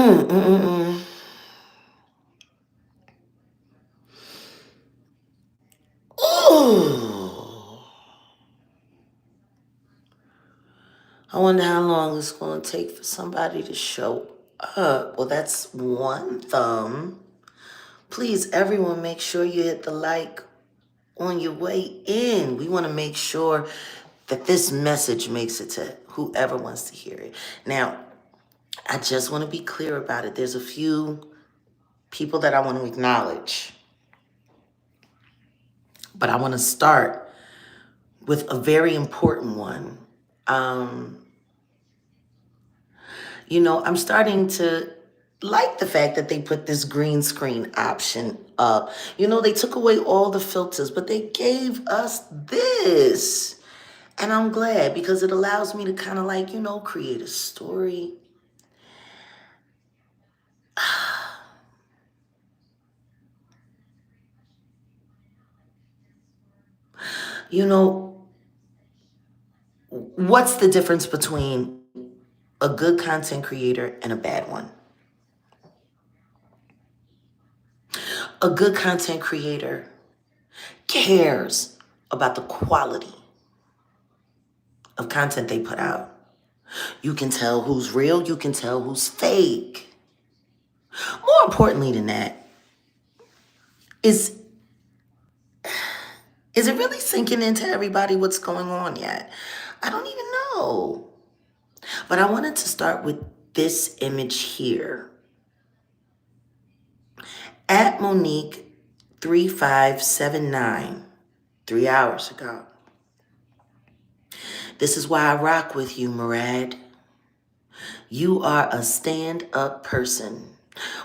Mm, mm, mm, mm. Ooh. I wonder how long it's going to take for somebody to show up. Well, that's one thumb. Please, everyone, make sure you hit the like on your way in. We want to make sure that this message makes it to whoever wants to hear it. Now, I just want to be clear about it. There's a few people that I want to acknowledge, but I want to start with a very important one. I'm starting to like the fact that they put this green screen option up. They took away all the filters, but they gave us this. And I'm glad because it allows me to kind of create a story. What's the difference between a good content creator and a bad one? A good content creator cares about the quality of content they put out. You can tell who's real, you can tell who's fake. More importantly than that, is it really sinking into everybody what's going on yet? I don't even know. But I wanted to start with this image here. At Monique 3579, 3 hours ago. This is why I rock with you, Murad. You are a stand-up person.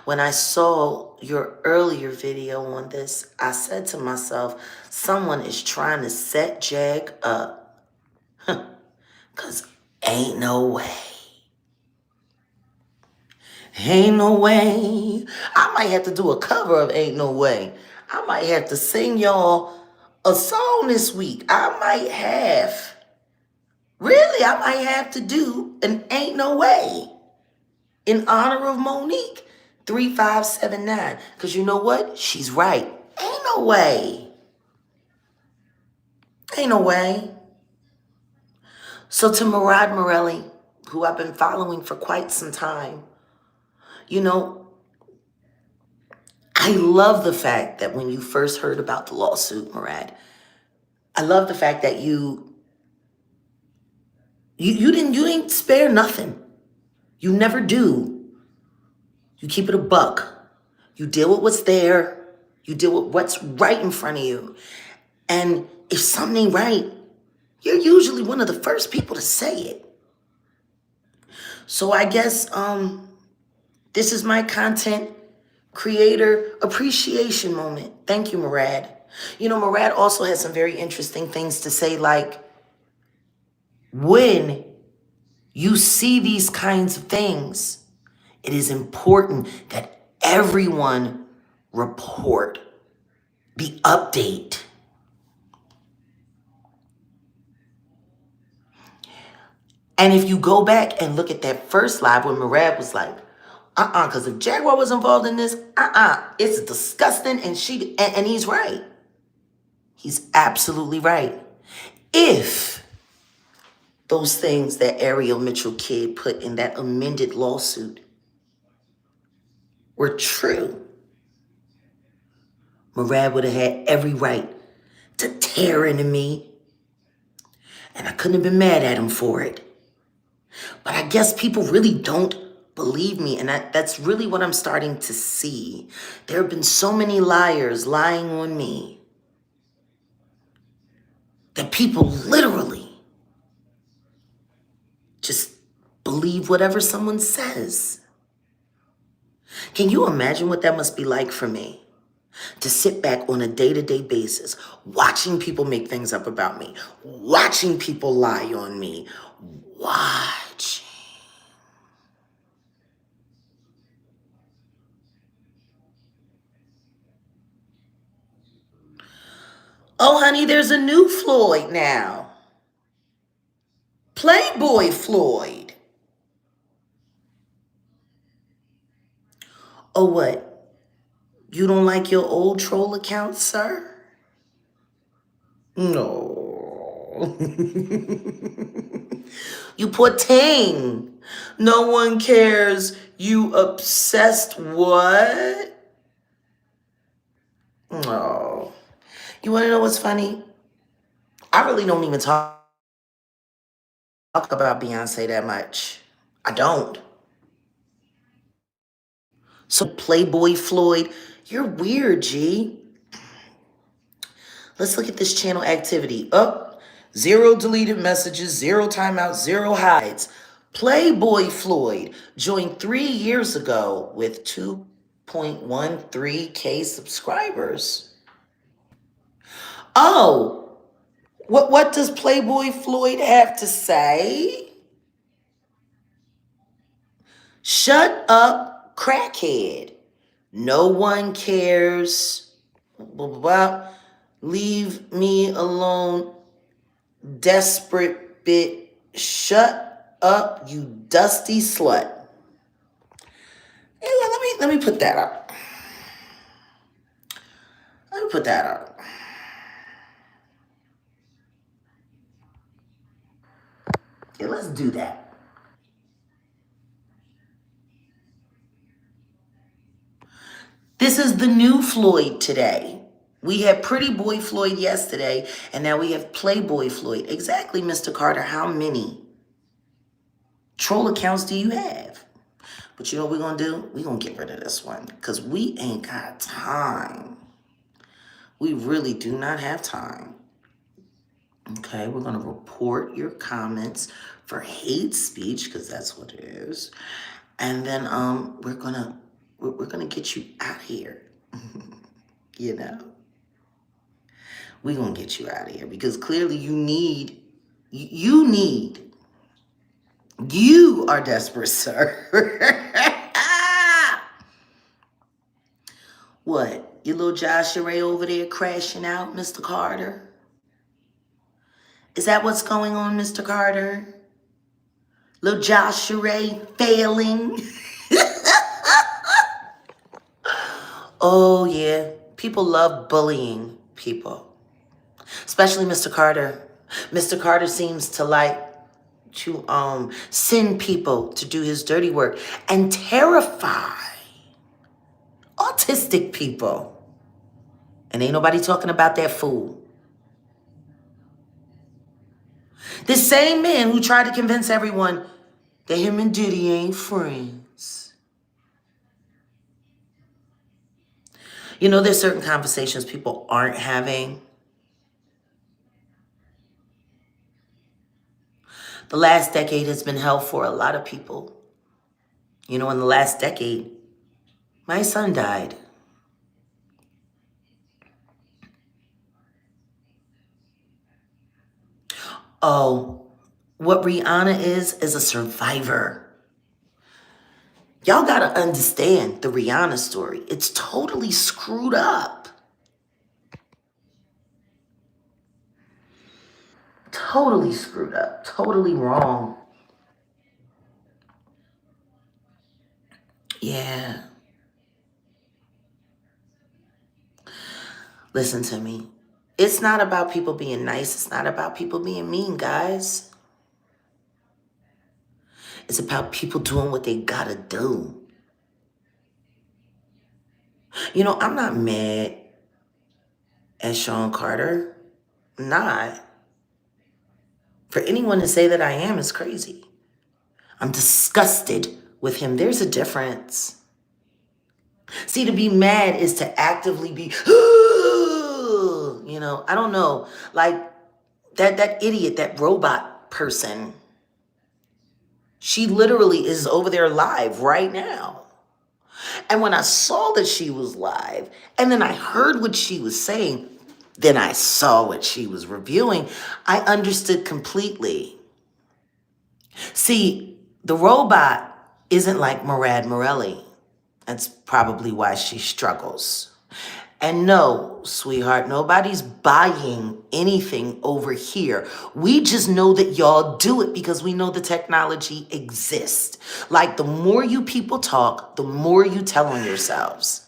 When I saw your earlier video on this, I said to myself, someone is trying to set Jag up. Because ain't no way. Ain't no way. I might have to do a cover of Ain't No Way. I might have to sing y'all a song this week. I might have to do an Ain't No Way in honor of Monique 3579. Because you know what? She's right. Ain't no way. Ain't no way. So to Murad Morelli, who I've been following for quite some time, I love the fact that when you first heard about the lawsuit, Murad, I love the fact that you didn't spare nothing. You never do. You keep it a buck. You deal with what's there. You deal with what's right in front of you. And if something ain't right, you're usually one of the first people to say it. So I guess this is my content creator appreciation moment. Thank you, Murad. Murad also has some very interesting things to say, like when you see these kinds of things, it is important that everyone report the update. And if you go back and look at that first live when Murad was like, because if Jaguar was involved in this, it's disgusting, and he's right. He's absolutely right. If those things that Ariel Mitchell kid put in that amended lawsuit were true, Murad would have had every right to tear into me, and I couldn't have been mad at him for it. But I guess people really don't believe me, and that's really what I'm starting to see. There have been so many liars lying on me that people literally just believe whatever someone says. Can you imagine what that must be like for me? To sit back on a day-to-day basis, watching people make things up about me, watching people lie on me, watching. Oh, honey, there's a new Floyd now. Playboy Floyd. Oh, what? You don't like your old troll account, sir? No. You poor thing. No one cares. You obsessed what? Oh. You want to know what's funny? I really don't even talk about Beyonce that much. I don't. So Playboy Floyd, you're weird, G. Let's look at this channel activity. Up, 0 deleted messages, 0 timeouts, 0 hides. Playboy Floyd joined 3 years ago with 2.13K subscribers. Oh, what does Playboy Floyd have to say? Shut up, crackhead. No one cares. Blah, blah, blah. Leave me alone. Desperate bit. Shut up, you dusty slut. Hey, let me put that up. Let me put that up. Okay, let's do that. This is the new Floyd today. We had Pretty Boy Floyd yesterday, and now we have Playboy Floyd. Exactly, Mr. Carter, how many troll accounts do you have? But you know what we're going to do? We're going to get rid of this one because we ain't got time. We really do not have time. Okay, we're going to report your comments for hate speech because that's what it is. And then we're going to get you out of here. You know? We're going to get you out of here because clearly you are desperate, sir. What? Your little Joshua Ray over there crashing out, Mr. Carter? Is that what's going on, Mr. Carter? Little Joshua Ray failing? Oh, yeah. People love bullying people. Especially Mr. Carter. Mr. Carter seems to like to send people to do his dirty work and terrify autistic people. And ain't nobody talking about that fool. The same man who tried to convince everyone that him and Diddy ain't friends. You know, there's certain conversations people aren't having. The last decade has been hell for a lot of people. You know, in the last decade, my son died. Oh, what Rihanna is a survivor. Y'all gotta understand the Rihanna story. It's totally screwed up. Totally screwed up. Totally wrong. Yeah. Listen to me. It's not about people being nice. It's not about people being mean, guys. It's about people doing what they gotta do. You know, I'm not mad at Sean Carter. I'm not. For anyone to say that I am is crazy. I'm disgusted with him. There's a difference. See, to be mad is to actively be, you know, I don't know, like that idiot, that robot person. She literally is over there live right now. And when I saw that she was live, and then I heard what she was saying, then I saw what she was reviewing, I understood completely. See, the robot isn't like Murad Morelli. That's probably why she struggles. And no, sweetheart, nobody's buying anything over here. We just know that y'all do it because we know the technology exists. Like, the more you people talk, the more you tell on yourselves.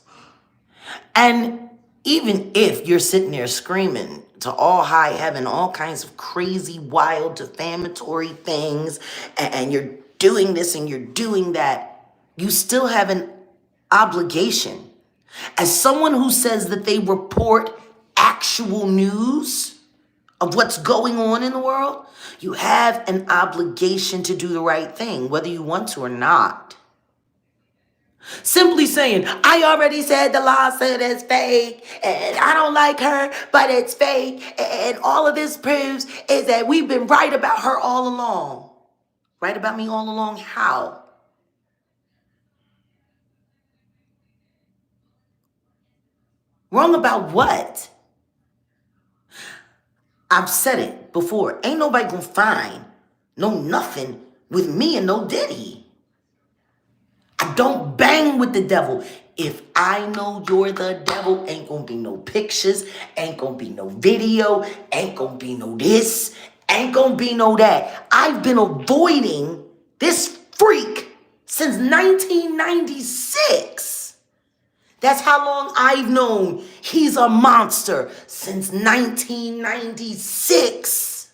And even if you're sitting there screaming to all high heaven, all kinds of crazy, wild, defamatory things, and you're doing this and you're doing that, you still have an obligation. As someone who says that they report actual news of what's going on in the world, you have an obligation to do the right thing, whether you want to or not. Simply saying, I already said the lawsuit is fake, and I don't like her, but it's fake, and all of this proves is that we've been right about her all along. Right about me all along? How? Wrong about what? I've said it before. Ain't nobody gonna find no nothing with me and no Diddy. I don't bang with the devil. If I know you're the devil, ain't gonna be no pictures, ain't gonna be no video, ain't gonna be no this, ain't gonna be no that. I've been avoiding this freak since 1996. That's how long I've known he's a monster, since 1996.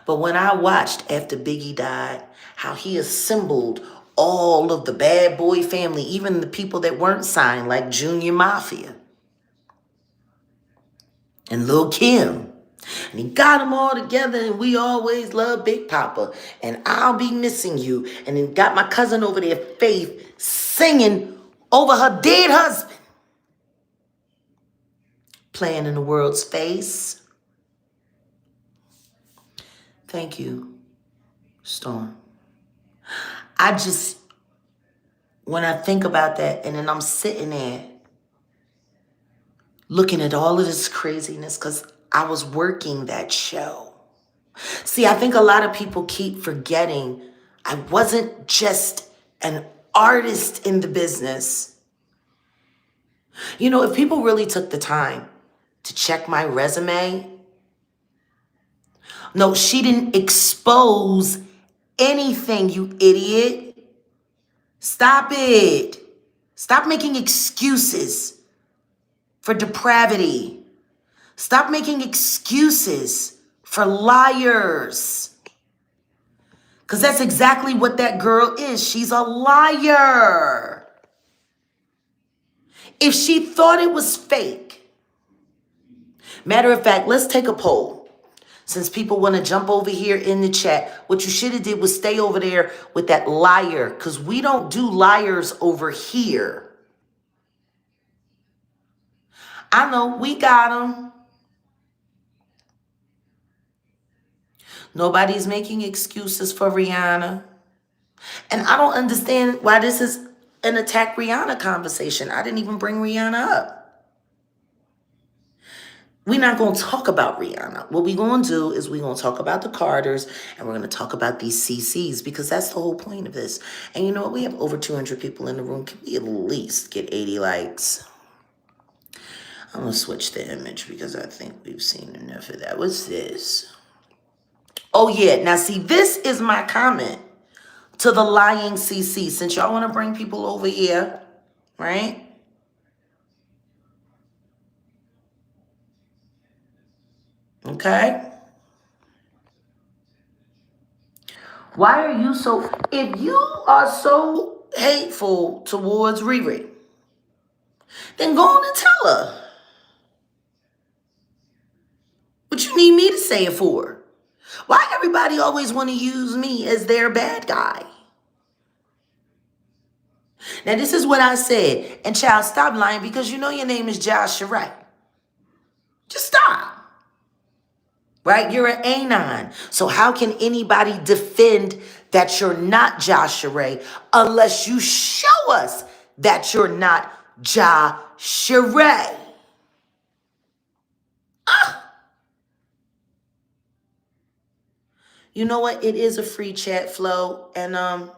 But when I watched after Biggie died, how he assembled all of the bad boy family, even the people that weren't signed, like Junior Mafia and Lil Kim. And he got them all together, and we always love Big Papa, and I'll be missing you. And then got my cousin over there, Faith, singing over her dead husband, playing in the world's face. Thank you, Storm. When I think about that, and then I'm sitting there looking at all of this craziness, because I was working that show. See, I think a lot of people keep forgetting I wasn't just an artist in the business. You know, if people really took the time to check my resume, no, she didn't expose anything, you idiot. Stop it. Stop making excuses for depravity. Stop making excuses for liars. Because that's exactly what that girl is. She's a liar. If she thought it was fake, matter of fact, let's take a poll. Since people want to jump over here in the chat, what you should have did was stay over there with that liar, because we don't do liars over here. I know, we got them. Nobody's making excuses for Rihanna. And I don't understand why this is an attack Rihanna conversation. I didn't even bring Rihanna up. We're not going to talk about Rihanna. What we're going to do is we're going to talk about the Carters, and we're going to talk about these CCs, because that's the whole point of this. And you know what? We have over 200 people in the room. Can we at least get 80 likes? I'm going to switch the image because I think we've seen enough of that. What's this? Oh, yeah. Now, see, this is my comment to the lying CC. Since y'all want to bring people over here, right? Okay. Why are you so, if you are so hateful towards Riri, then go on and tell her. What you need me to say it for? Why everybody always want to use me as their bad guy? Now, this is what I said. And child, stop lying, because you know your name is Jaguar Wright. Just stop. Right? You're an anon. So how can anybody defend that you're not Jaguar Wright unless you show us that you're not Jaguar Wright? You know what? It is a free chat flow. And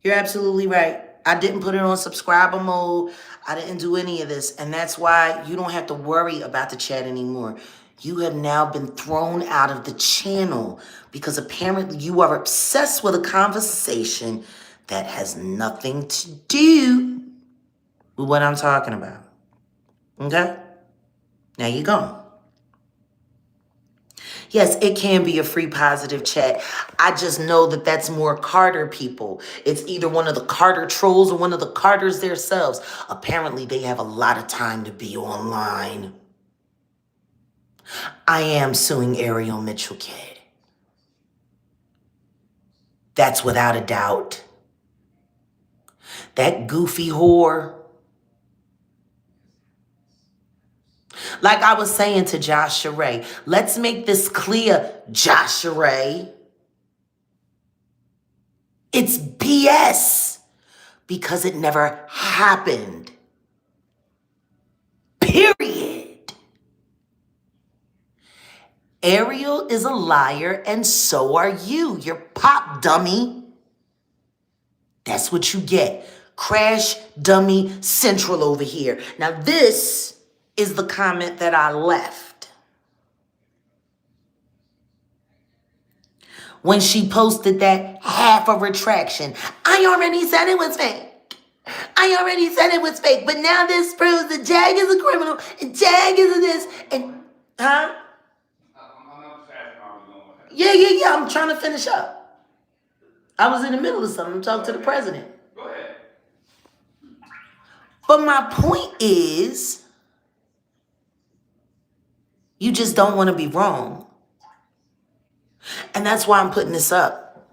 You're absolutely right. I didn't put it on subscriber mode. I didn't do any of this. And that's why you don't have to worry about the chat anymore. You have now been thrown out of the channel because apparently you are obsessed with a conversation that has nothing to do with what I'm talking about. Okay? Now you go. Yes, it can be a free positive chat. I just know that that's more Carter people. It's either one of the Carter trolls or one of the Carters themselves. Apparently, they have a lot of time to be online. I am suing Ariel Mitchell, kid. That's without a doubt. That goofy whore. Like I was saying to Josh Ray, let's make this clear, Josh Ray. It's BS because it never happened. Period. Ariel is a liar and so are you. You're pop dummy. That's what you get. Crash dummy central over here. Now this is the comment that I left when she posted that half a retraction. I already said it was fake. I already said it was fake, but now this proves that Jag is a criminal and Jag is this and huh? Yeah. I'm trying to finish up. I was in the middle of something. I'm talking to the president. Go ahead. But my point is, you just don't want to be wrong. And that's why I'm putting this up.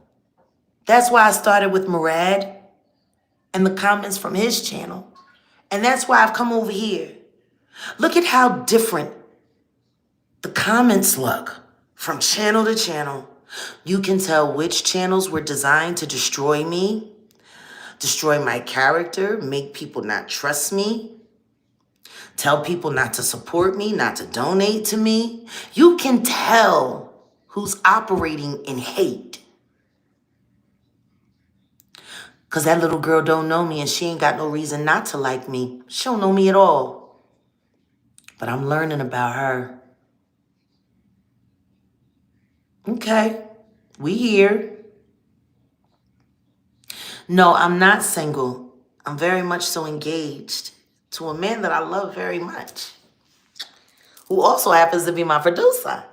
That's why I started with Murad and the comments from his channel. And that's why I've come over here. Look at how different the comments look from channel to channel. You can tell which channels were designed to destroy me, destroy my character, make people not trust me, tell people not to support me, not to donate to me. You can tell who's operating in hate. Because that little girl don't know me and she ain't got no reason not to like me. She don't know me at all. But I'm learning about her. Okay, we here. No, I'm not single. I'm very much so engaged to a man that I love very much, who also happens to be my producer.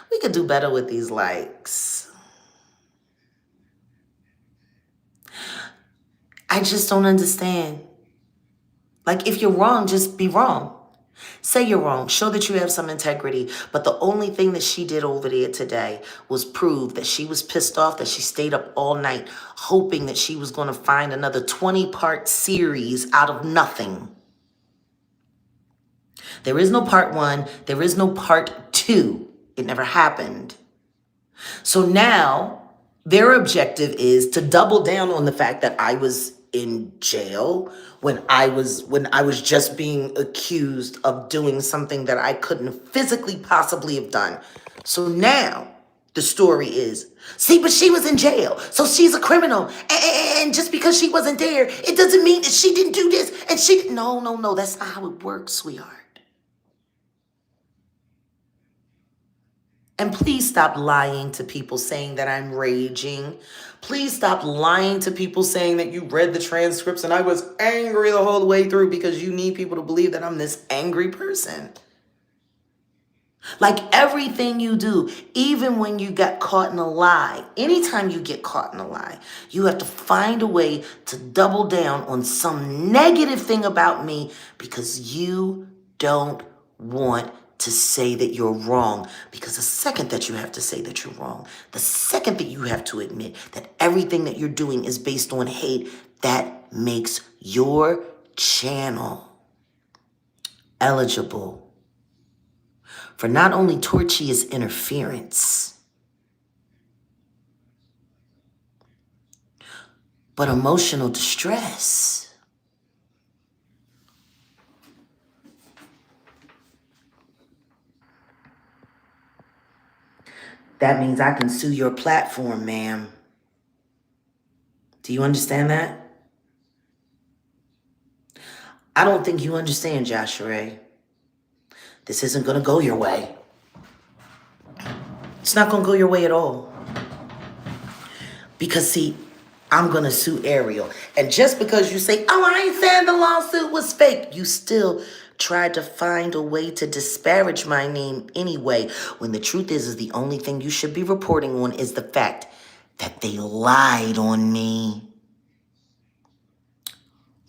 We could do better with these likes. I just don't understand. Like, if you're wrong, just be wrong. Say you're wrong. Show that you have some integrity. But the only thing that she did over there today was prove that she was pissed off, that she stayed up all night hoping that she was going to find another 20-part series out of nothing. There is no part 1. There is no part 2. It never happened. So now their objective is to double down on the fact that I was in jail when I was just being accused of doing something that I couldn't physically possibly have done. So now the story is, see, but she was in jail, so she's a criminal. And just because she wasn't there, it doesn't mean that she didn't do this. And she, no, that's not how it works, sweetheart. And please stop lying to people saying that I'm raging. Please stop lying to people saying that you read the transcripts and I was angry the whole way through, because you need people to believe that I'm this angry person. Like everything you do, even when you got caught in a lie, anytime you get caught in a lie, you have to find a way to double down on some negative thing about me because you don't want to say that you're wrong. Because the second that you have to say that you're wrong, the second that you have to admit that everything that you're doing is based on hate, that makes your channel eligible for not only tortious interference, but emotional distress. That means I can sue your platform, ma'am. Do you understand that? I don't think you understand, Joshua Ray. This isn't going to go your way. It's not going to go your way at all. Because, see, I'm going to sue Ariel. And just because you say, oh, I ain't saying the lawsuit was fake, you still tried to find a way to disparage my name anyway, when the truth is the only thing you should be reporting on is the fact that they lied on me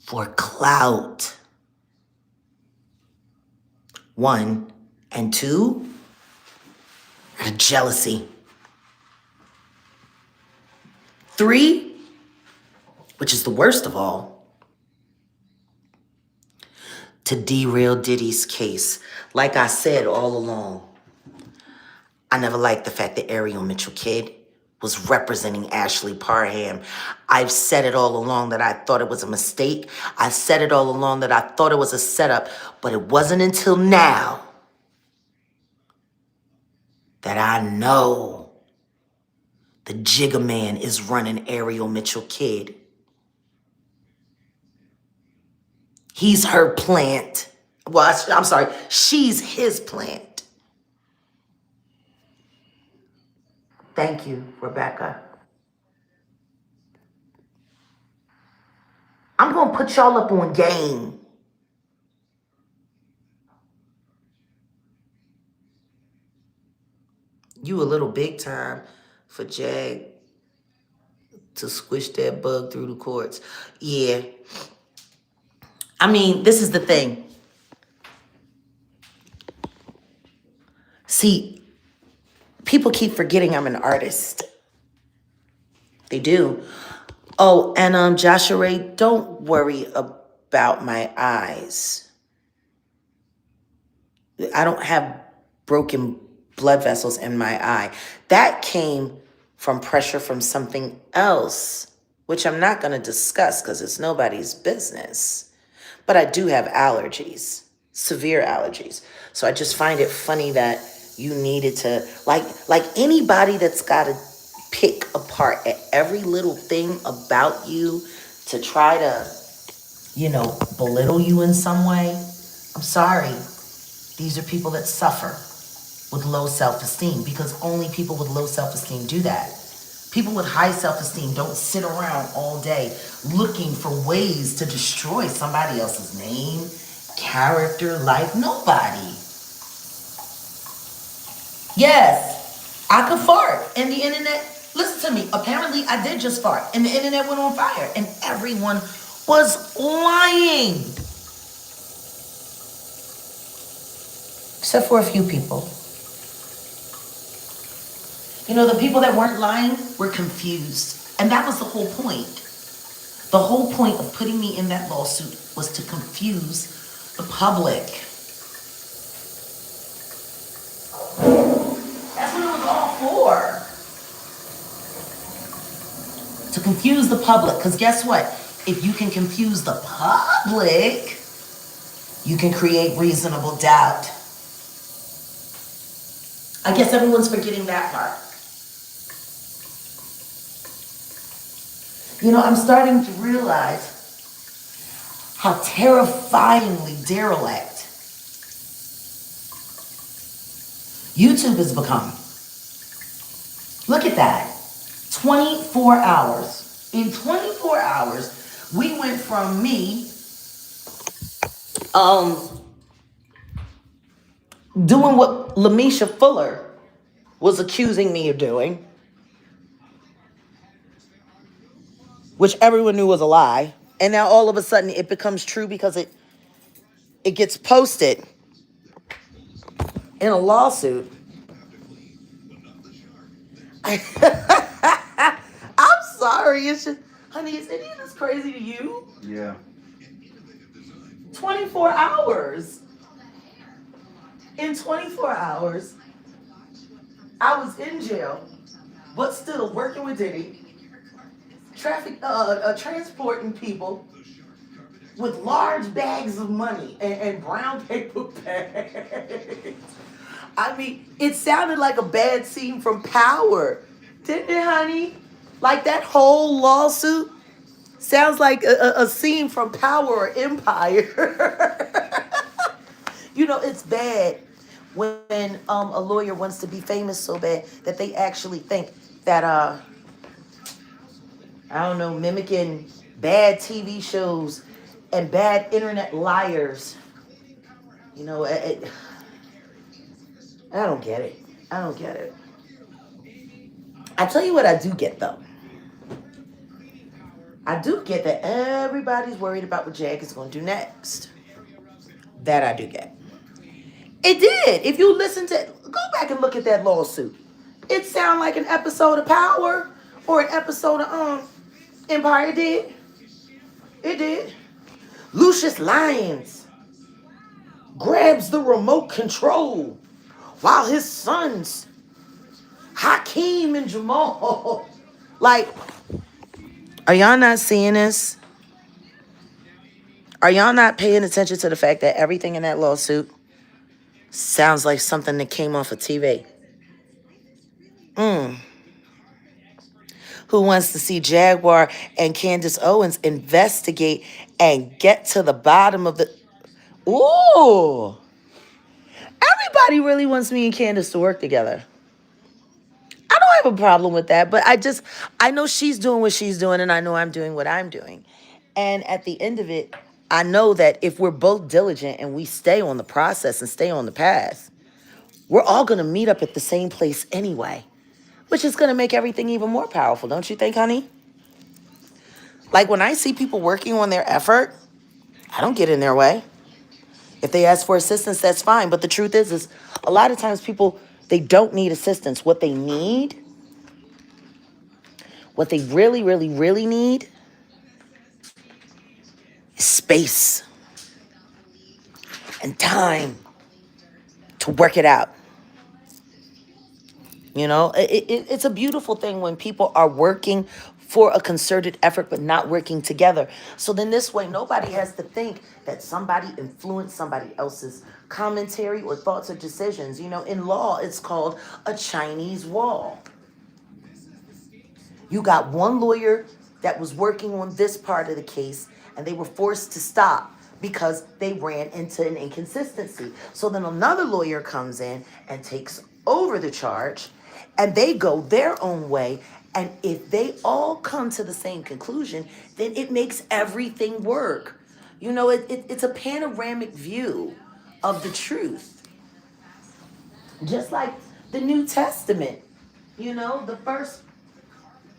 for clout. 1, and 2, jealousy. 3, which is the worst of all, to derail Diddy's case. Like I said all along, I never liked the fact that Ariel Mitchell Kidd was representing Ashley Parham. I've said it all along that I thought it was a mistake. I said it all along that I thought it was a setup, but it wasn't until now that I know the Jigga Man is running Ariel Mitchell Kidd. He's her plant. Well, I'm sorry, she's his plant. Thank you, Rebecca. I'm going to put y'all up on game. You a little big time for Jag to squish that bug through the courts. Yeah. I mean, this is the thing. See, people keep forgetting I'm an artist. They do. Oh, and Joshua Ray, don't worry about my eyes. I don't have broken blood vessels in my eye. That came from pressure from something else, which I'm not going to discuss because it's nobody's business. But I do have allergies, severe allergies. So I just find it funny that you needed to, like anybody that's got to pick apart at every little thing about you to try to, belittle you in some way. I'm sorry. These are people that suffer with low self-esteem because only people with low self-esteem do that. People with high self-esteem don't sit around all day looking for ways to destroy somebody else's name, character, life. Nobody. Yes, I could fart and the internet, listen to me, apparently I did just fart and the internet went on fire and everyone was lying. Except for a few people. The people that weren't lying were confused. And that was the whole point. The whole point of putting me in that lawsuit was to confuse the public. That's what it was all for. To confuse the public. Because guess what? If you can confuse the public, you can create reasonable doubt. I guess everyone's forgetting that part. I'm starting to realize how terrifyingly derelict YouTube has become. Look at that. 24 hours. In 24 hours, we went from me doing what Lamisha Fuller was accusing me of doing, which everyone knew was a lie. And now all of a sudden it becomes true because it gets posted in a lawsuit. I'm sorry. It's just, honey, is any of this crazy to you? Yeah. 24 hours. In 24 hours, I was in jail, but still working with Diddy, transporting people with large bags of money and brown paper bags. I mean, it sounded like a bad scene from Power, didn't it, honey? Like that whole lawsuit Sounds like a scene from Power or Empire. You know, it's bad when a lawyer wants to be famous so bad that they actually think that I don't know, mimicking bad TV shows and bad internet liars. You know, I don't get it. I don't get it. I tell you what I do get though. I do get that everybody's worried about what Jag is going to do next. That I do get. It did. If you listen to, go back and look at that lawsuit. It sounded like an episode of Power or an episode of Empire did. It did. Lucius Lyons grabs the remote control while his sons, Hakeem and Jamal, like, are y'all not seeing this? Are y'all not paying attention to the fact that everything in that lawsuit sounds like something that came off of TV? Who wants to see Jaguar and Candace Owens investigate and get to the bottom of the... Ooh. Everybody really wants me and Candace to work together. I don't have a problem with that, but I know she's doing what she's doing, and I know I'm doing what I'm doing. And at the end of it, I know that if we're both diligent and we stay on the process and stay on the path, we're all going to meet up at the same place anyway, which is going to make everything even more powerful, don't you think, honey? Like, when I see people working on their effort, I don't get in their way. If they ask for assistance, that's fine. But the truth is a lot of times people, they don't need assistance. What they need, what they really, really, really need is space and time to work it out. You know, it's a beautiful thing when people are working for a concerted effort but not working together. So then this way, nobody has to think that somebody influenced somebody else's commentary or thoughts or decisions. You know, in law, it's called a Chinese wall. You got one lawyer that was working on this part of the case, and they were forced to stop because they ran into an inconsistency. So then another lawyer comes in and takes over the charge, and they go their own way. And if they all come to the same conclusion, then it makes everything work. You know, it's a panoramic view of the truth. Just like the New Testament, you know, the first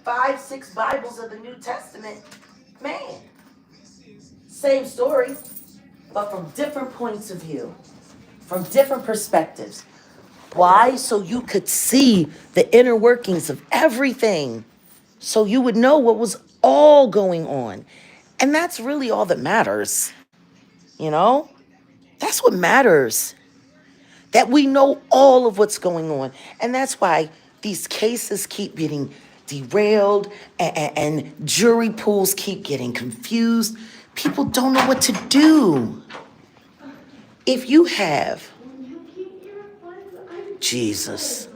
5, 6 Bibles of the New Testament, man, same story, but from different points of view, from different perspectives. Why? So you could see the inner workings of everything. So you would know what was all going on. And that's really all that matters. You know? That's what matters. That we know all of what's going on. And that's why these cases keep getting derailed and jury pools keep getting confused. People don't know what to do. If you have... Jesus,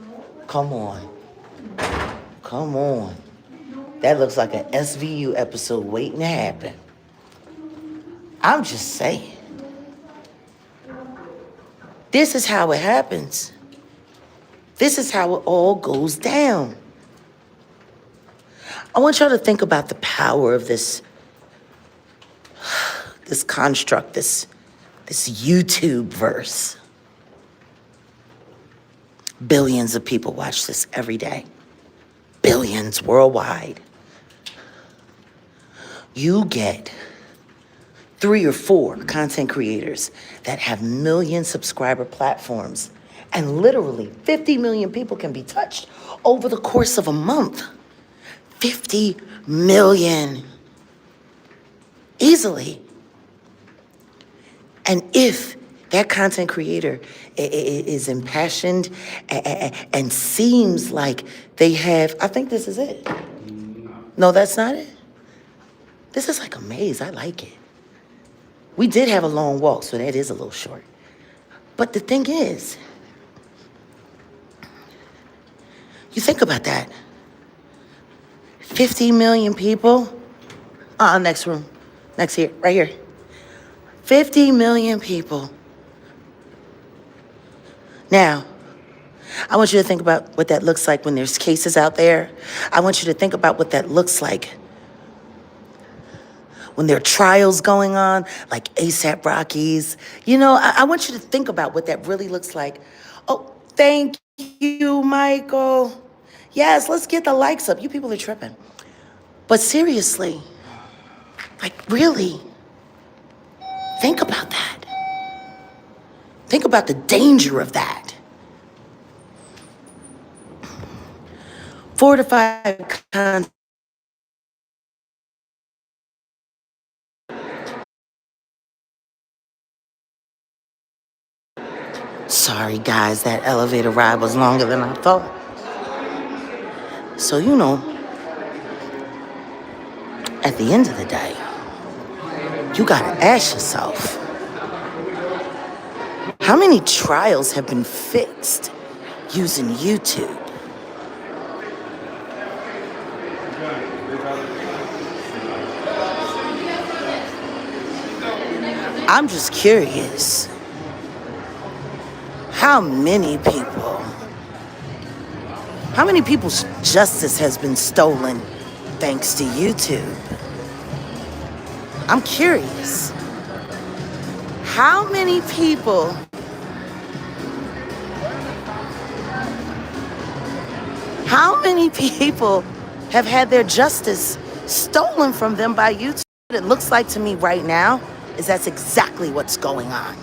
come on. Come on. That looks like an SVU episode waiting to happen. I'm just saying. This is how it happens. This is how it all goes down. I want y'all to think about the power of this construct, this YouTube verse. Billions of people watch this every day. Billions worldwide. You get 3 or 4 content creators that have million subscriber platforms, and literally 50 million people can be touched over the course of a month. 50 million. Easily. And if that content creator is impassioned and seems like they have, I think this is it. No, that's not it. This is like a maze. I like it. We did have a long walk, so that is a little short. But the thing is, you think about that. 50 million people Next room. Next here. Right here. 50 million people. Now, I want you to think about what that looks like when there's cases out there. I want you to think about what that looks like when there are trials going on, like ASAP Rockies. You know, I want you to think about what that really looks like. Oh, thank you, Michael. Yes, let's get the likes up. You people are tripping. But seriously, like really, think about that. Think about the danger of that. 4 to 5 cons. Sorry, guys, that elevator ride was longer than I thought. So, you know, at the end of the day, you gotta ask yourself, how many trials have been fixed using YouTube? I'm just curious, how many people's justice has been stolen thanks to YouTube? I'm curious. How many people have had their justice stolen from them by YouTube? What it looks like to me right now is that's exactly what's going on.